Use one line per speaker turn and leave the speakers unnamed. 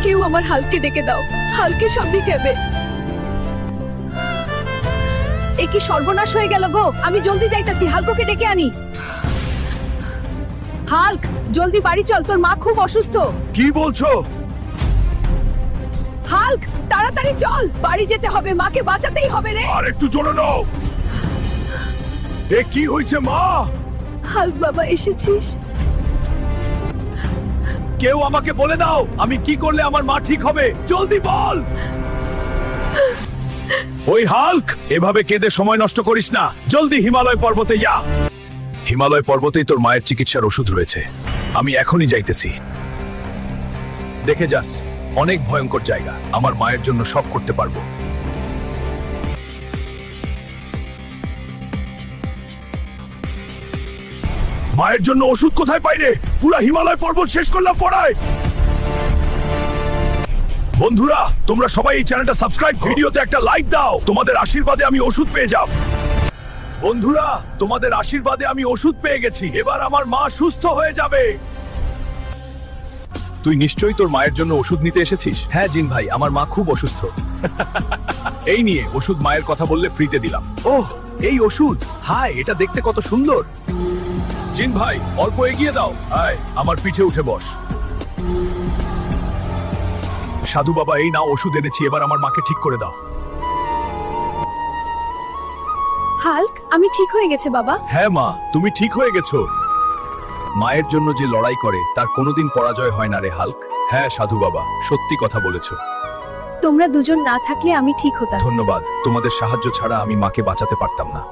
কেউ আমার হালকে ডেকে দাও, হালকে সবই কেবে। এ কি সর্বনাশ হয়ে গেল গো, আমি জলদি যাইতাছি, হালকোকে ডেকে আনি। হাল্ক, জলদি বাড়ি চল, তোর মা খুব অসুস্থ।
কি বলছো?
হাল্ক, তাড়াতাড়ি চল, বাড়ি যেতে হবে, মাকে বাঁচাতেই হবে রে।
আর একটু জোরে নাও। এ কি হয়েছে মা?
হাল্ক বাবা, এসেছিস?
কেউ আমাকে বলে দাও, আমি কি করলে আমার মা ঠিক হবে, জলদি বল। ওই হাল্ক, এভাবে কেঁদে সময় নষ্ট করিস না, জলদি হিমালয় পর্বতে যা। হিমালয় পর্বতেই তোর মায়ের চিকিৎসার ওষুধ রয়েছে, আমি এখনই যাইতেছি। দেখে যাস, অনেক ভয়ঙ্কর জায়গা, আমার মায়ের জন্য সব করতে পারবো। মায়ের জন্য ওষুধ কোথায় পাই রে? পুরা হিমালয় পর্বত শেষ করলাম পড়ায়। বন্ধুরা, তোমরা সবাই এই চ্যানেলটা সাবস্ক্রাইব, ভিডিওতে একটা লাইক দাও, তোমাদের আশীর্বাদে আমি ওষুধ পেয়ে যাব। বন্ধুরা, তোমাদের আশীর্বাদে আমি ওষুধ পেয়ে গেছি, এবার আমার মা সুস্থ হয়ে যাবে। তুই নিশ্চয়ই তোর মায়ের জন্য ওষুধ নিতে এসেছিস? হ্যাঁ জিন ভাই, আমার মা খুব অসুস্থ। এই নিয়ে ওষুধ, মায়ের কথা বললে ফ্রিতে দিলাম। ওহ, এই ওষুধ, হাই, এটা দেখতে কত সুন্দর। জিন ভাই, অল্প এগিয়ে দাও। আয়, আমার পিঠে উঠে বস। সাধু বাবা, এই নাও ওষুধ এনেছি, এবার আমার মাকে ঠিক করে দাও।
হাল্ক, আমি ঠিক হয়ে গেছে বাবা।
হ্যাঁ মা, তুমি ঠিক হয়ে গেছো। মায়ের জন্য যে লড়াই করে তার কোনোদিন পরাজয় হয় না রে হাল্ক। হ্যাঁ সাধু বাবা, সত্যি কথা বলেছো।
তোমরা দুজন না থাকলে আমি ঠিক হতাম।
ধন্যবাদ, তোমাদের সাহায্য ছাড়া আমি মাকে বাঁচাতে পারতাম না।